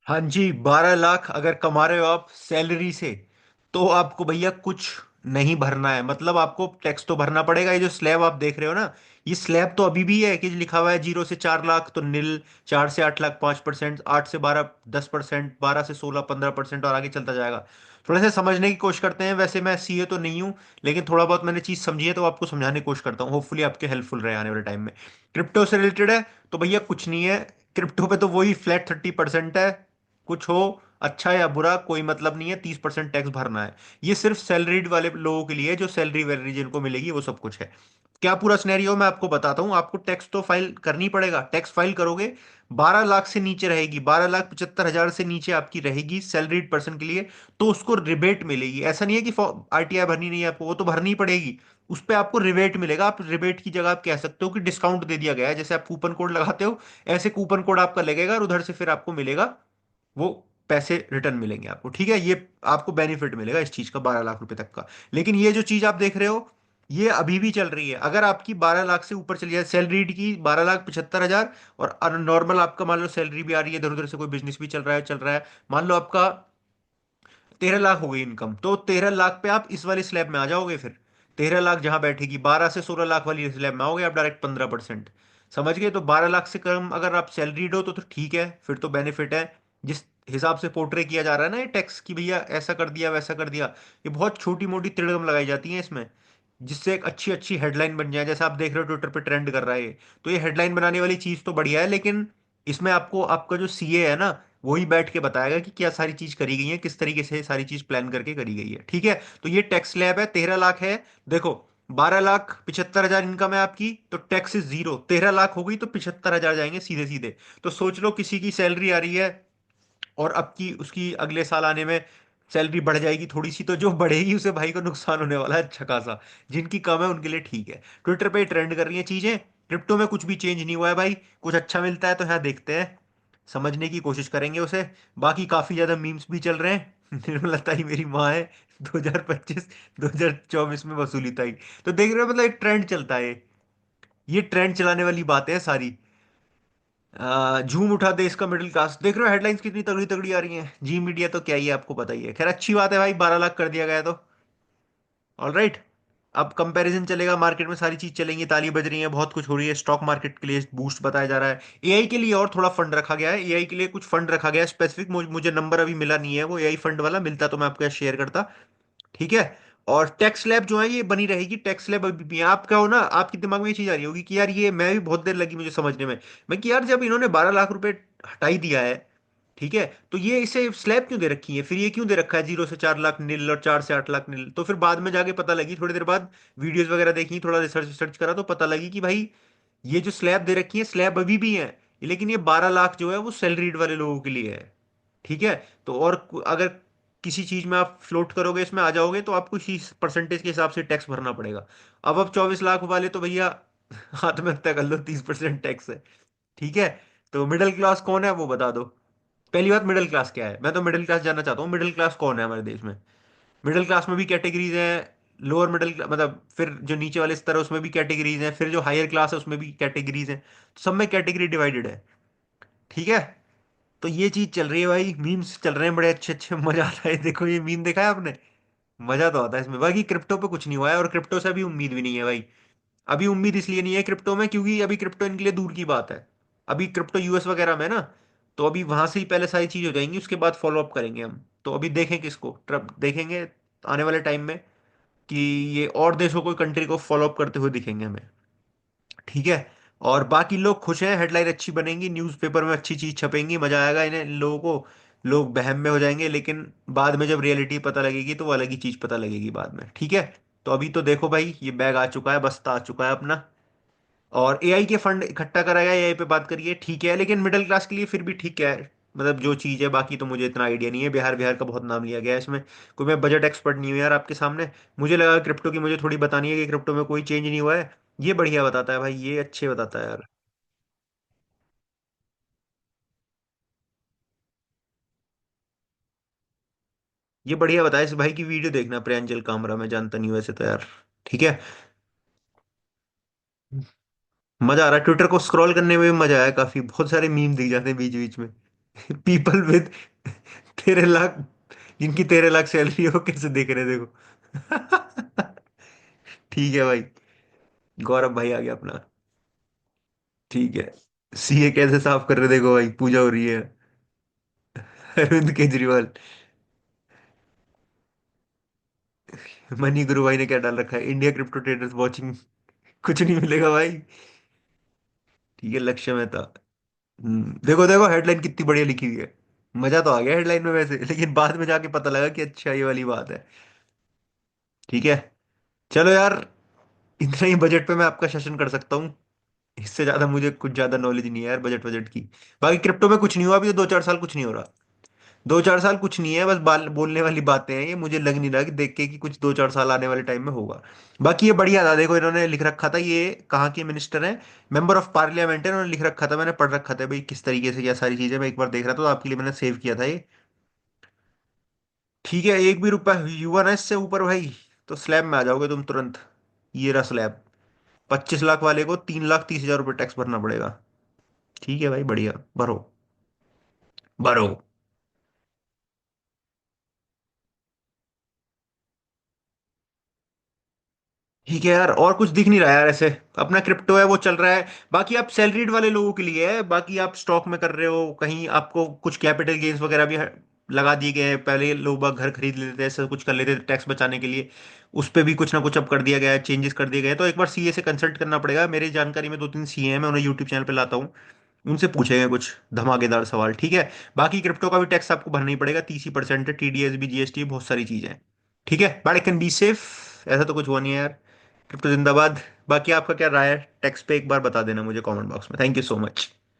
हाँ जी, 12 लाख अगर कमा रहे हो आप सैलरी से, तो आपको भैया कुछ नहीं भरना है। मतलब आपको टैक्स तो भरना पड़ेगा। ये जो स्लैब आप देख रहे हो ना, ये स्लैब तो अभी भी है कि लिखा हुआ है 0 से 4 लाख तो नील, 4 से 8 लाख 5%, 8 से 12 10%, 12 से 16 15% और आगे चलता जाएगा। थोड़ा सा समझने की कोशिश करते हैं। वैसे मैं सीए तो नहीं हूँ, लेकिन थोड़ा बहुत मैंने चीज़ समझी है तो आपको समझाने की कोशिश करता हूँ। होपफुली आपके हेल्पफुल रहे आने वाले टाइम में। क्रिप्टो से रिलेटेड है तो भैया कुछ नहीं है। क्रिप्टो पे तो वही फ्लैट 30% है। कुछ हो अच्छा या बुरा कोई मतलब नहीं है, 30% टैक्स भरना है। ये सिर्फ सैलरीड वाले लोगों के लिए है, जो सैलरी वैलरी जिनको मिलेगी वो सब कुछ है। क्या पूरा सिनेरियो मैं आपको बताता हूँ। आपको टैक्स तो फाइल करनी पड़ेगा। टैक्स फाइल करोगे, 12 लाख से नीचे रहेगी, 12,75,000 से नीचे आपकी रहेगी सैलरीड पर्सन के लिए, तो उसको रिबेट मिलेगी। ऐसा नहीं है कि आरटीआई भरनी नहीं है आपको, वो तो भरनी पड़ेगी। उस पर आपको रिबेट मिलेगा। आप रिबेट की जगह आप कह सकते हो कि डिस्काउंट दे दिया गया है। जैसे आप कूपन कोड लगाते हो, ऐसे कूपन कोड आपका लगेगा और उधर से फिर आपको मिलेगा वो पैसे रिटर्न मिलेंगे आपको। ठीक है, ये आपको बेनिफिट मिलेगा इस चीज का 12 लाख रुपए तक का। लेकिन ये जो चीज आप देख रहे हो, ये अभी भी चल रही है। अगर आपकी 12 लाख से ऊपर चली जाए सैलरीड की, 12,75,000, और नॉर्मल आपका मान लो सैलरी भी आ रही है, इधर उधर से कोई बिजनेस भी चल रहा है, मान लो आपका 13 लाख हो गई इनकम, तो 13 लाख पे आप इस वाले स्लैब में आ जाओगे। फिर 13 लाख जहां बैठेगी, 12 से 16 लाख वाली स्लैब में आओगे आप डायरेक्ट 15%। समझ गए? तो 12 लाख से कम अगर आप सैलरीड हो तो ठीक है, फिर तो बेनिफिट है। जिस हिसाब से पोर्ट्रे किया जा रहा है ना ये टैक्स की, भैया ऐसा कर दिया वैसा कर दिया, ये बहुत छोटी मोटी तिड़गम लगाई जाती है इसमें, जिससे एक अच्छी अच्छी हेडलाइन बन जाए। जैसे आप देख रहे हो ट्विटर पे ट्रेंड कर रहा है ये, तो ये हेडलाइन बनाने वाली चीज तो बढ़िया है, लेकिन इसमें आपको आपका जो सीए है ना, वही बैठ के बताएगा कि क्या सारी चीज करी गई है, किस तरीके से सारी चीज प्लान करके करी गई है। ठीक है, तो ये टैक्स स्लैब है, 13 लाख है। देखो, 12,75,000 इनकम है आपकी, तो टैक्स इज जीरो। 13 लाख हो गई तो 75,000 जाएंगे सीधे सीधे। तो सोच लो किसी की सैलरी आ रही है और अब की उसकी अगले साल आने में सैलरी बढ़ जाएगी थोड़ी सी, तो जो बढ़ेगी उसे भाई को नुकसान होने वाला है अच्छा खासा। जिनकी कम है उनके लिए ठीक है। ट्विटर पे ट्रेंड कर रही है चीजें। क्रिप्टो में कुछ भी चेंज नहीं हुआ है भाई। कुछ अच्छा मिलता है तो यहाँ देखते हैं, समझने की कोशिश करेंगे उसे। बाकी काफी ज्यादा मीम्स भी चल रहे हैं। निर्मलता ही मेरी माँ है, 2025 2024 में वसूली था ही। तो देख रहे हो, मतलब एक ट्रेंड चलता है। ये ट्रेंड चलाने वाली बातें हैं सारी। झूम उठा देश का मिडिल क्लास, देख रहे हो हेडलाइंस कितनी तगड़ी तगड़ी आ रही हैं। जी मीडिया तो क्या ही है, आपको पता ही है। खैर अच्छी बात है भाई, 12 लाख कर दिया गया तो ऑल राइट। अब कंपैरिजन चलेगा, मार्केट में सारी चीज चलेंगी, ताली बज रही है, बहुत कुछ हो रही है। स्टॉक मार्केट के लिए बूस्ट बताया जा रहा है। एआई के लिए और थोड़ा फंड रखा गया है। एआई के लिए कुछ फंड रखा गया है स्पेसिफिक। मुझे नंबर अभी मिला नहीं है, वो एआई फंड वाला मिलता तो मैं आपको यहाँ शेयर करता। ठीक है। और टैक्स लैब जो है ये बनी रहेगी। टैक्स लैब अभी भी है। आप क्या हो ना, आपके दिमाग में ये चीज आ रही होगी कि यार, ये मैं भी बहुत देर लगी मुझे समझने में। मैं कि यार, जब इन्होंने 12 लाख रुपए हटा ही दिया है, ठीक है, तो ये इसे स्लैब क्यों दे रखी है? फिर ये क्यों दे रखा है 0 से 4 लाख नील और 4 से 8 लाख नील? तो फिर बाद में जाके पता लगी, थोड़ी देर बाद वीडियोस वगैरह देखी, थोड़ा रिसर्च सर्च करा तो पता लगी कि भाई ये जो स्लैब दे रखी है, स्लैब अभी भी है, लेकिन ये 12 लाख जो है वो सैलरीड वाले लोगों के लिए है। ठीक है। तो और अगर किसी चीज में आप फ्लोट करोगे, इसमें आ जाओगे, तो आपको इसी परसेंटेज के हिसाब से टैक्स भरना पड़ेगा। अब 24 लाख वाले तो भैया हाथ में हत्या कर लो, 30% टैक्स है। ठीक है। तो मिडिल क्लास कौन है वो बता दो। पहली बात, मिडिल क्लास क्या है? मैं तो मिडिल क्लास जानना चाहता हूँ। मिडिल क्लास कौन है हमारे देश में? मिडिल क्लास में भी कैटेगरीज हैं। लोअर मिडिल मतलब फिर जो नीचे वाले स्तर है उसमें भी कैटेगरीज हैं, फिर जो हायर क्लास है उसमें भी कैटेगरीज हैं। सब में कैटेगरी डिवाइडेड है। ठीक है। तो ये चीज चल रही है भाई, मीम्स चल रहे हैं बड़े अच्छे अच्छे, मजा आता है। देखो ये मीम देखा है आपने? मजा तो आता है इसमें। बाकी क्रिप्टो पे कुछ नहीं हुआ है, और क्रिप्टो से अभी उम्मीद भी नहीं है भाई। अभी उम्मीद इसलिए नहीं है क्रिप्टो में, क्योंकि अभी क्रिप्टो इनके लिए दूर की बात है। अभी क्रिप्टो यूएस वगैरह में है ना, तो अभी वहां से ही पहले सारी चीज हो जाएंगी, उसके बाद फॉलो अप करेंगे हम। तो अभी देखें किसको, ट्रप देखेंगे आने वाले टाइम में कि ये और देशों को, कंट्री को फॉलो अप करते हुए दिखेंगे हमें। ठीक है। और बाकी लोग खुश हैं, हेडलाइन अच्छी बनेंगी, न्यूज़पेपर में अच्छी चीज छपेंगी, मजा आएगा इन्हें, इन लोगों को। लोग बहम में हो जाएंगे, लेकिन बाद में जब रियलिटी पता लगेगी तो वो अलग ही चीज पता लगेगी बाद में। ठीक है। तो अभी तो देखो भाई, ये बैग आ चुका है, बस्ता आ चुका है अपना। और एआई के फंड इकट्ठा कराया, एआई पे बात करिए, ठीक है, लेकिन मिडिल क्लास के लिए फिर भी ठीक है। मतलब जो चीज़ है, बाकी तो मुझे इतना आइडिया नहीं है। बिहार बिहार का बहुत नाम लिया गया है इसमें। कोई मैं बजट एक्सपर्ट नहीं हूँ यार आपके सामने। मुझे लगा क्रिप्टो की मुझे थोड़ी बतानी है कि क्रिप्टो में कोई चेंज नहीं हुआ है। ये बढ़िया बताता है भाई, ये अच्छे बताता है यार। ये बढ़िया बताया। इस भाई की वीडियो देखना, प्रियंजल कामरा, मैं जानता नहीं हूँ वैसे तो यार। ठीक है। मजा आ रहा है, ट्विटर को स्क्रॉल करने में भी मजा आया काफी, बहुत सारे मीम दिख जाते हैं बीच बीच में। पीपल विद 13 लाख, जिनकी 13 लाख सैलरी हो, कैसे देख रहे हैं, देखो। ठीक है भाई। गौरव भाई आ गया अपना। ठीक है। सीए कैसे साफ कर रहे, देखो भाई, पूजा हो रही है। अरविंद केजरीवाल। मनी गुरु भाई ने क्या डाल रखा है, इंडिया क्रिप्टो ट्रेडर्स वाचिंग। कुछ नहीं मिलेगा भाई। ठीक है, लक्ष्य में था। देखो देखो हेडलाइन कितनी बढ़िया लिखी हुई है। मजा तो आ गया हेडलाइन में वैसे, लेकिन बाद में जाके पता लगा कि अच्छा ये वाली बात है। ठीक है। चलो यार, इतना ही बजट पे मैं आपका सेशन कर सकता हूँ। इससे ज्यादा मुझे कुछ ज्यादा नॉलेज नहीं है यार बजट बजट की। बाकी क्रिप्टो में कुछ नहीं हुआ अभी तो, 2-4 साल कुछ नहीं हो रहा। 2-4 साल कुछ नहीं है, बस बोलने वाली बातें हैं ये, मुझे लग नहीं रहा कि देख के कि कुछ 2-4 साल आने वाले टाइम में होगा। बाकी ये बढ़िया था, देखो इन्होंने लिख रखा था, ये कहाँ के मिनिस्टर हैं, मेंबर ऑफ पार्लियामेंट है, इन्होंने लिख रखा था, मैंने पढ़ रखा था भाई किस तरीके से क्या सारी चीजें, मैं एक बार देख रहा था तो आपके लिए मैंने सेव किया था ये। ठीक है, एक भी रुपया युवा ना इससे ऊपर भाई, तो स्लैब में आ जाओगे तुम तुरंत। ये रहा स्लैब। 25 लाख वाले को 3,30,000 रुपये टैक्स भरना पड़ेगा। ठीक है भाई, बढ़िया, भरो। भरो। ठीक है यार, और कुछ दिख नहीं रहा यार ऐसे। अपना क्रिप्टो है वो चल रहा है। बाकी आप सैलरीड वाले लोगों के लिए है, बाकी आप स्टॉक में कर रहे हो कहीं, आपको कुछ कैपिटल गेन्स वगैरह भी लगा दिए गए हैं, पहले लोग बाग घर खरीद लेते थे, ऐसा कुछ कर लेते थे टैक्स बचाने के लिए। उस पे भी कुछ ना कुछ अब कर दिया गया है, चेंजेस कर दिए गए हैं, तो एक बार सीए से कंसल्ट करना पड़ेगा। मेरी जानकारी में 2-3 सीए हैं, मैं उन्हें यूट्यूब चैनल पे लाता हूँ। उनसे पूछेंगे कुछ धमाकेदार सवाल, ठीक है। बाकी क्रिप्टो का भी टैक्स आपको भरना ही पड़ेगा, 30% है, टीडीएस भी, जीएसटी, बहुत सारी चीजें हैं। ठीक है, but I can be safe. ऐसा तो कुछ हुआ नहीं है यार। क्रिप्टो जिंदाबाद। बाकी आपका क्या राय है टैक्स पे, एक बार बता देना मुझे कमेंट बॉक्स में। Thank you so much.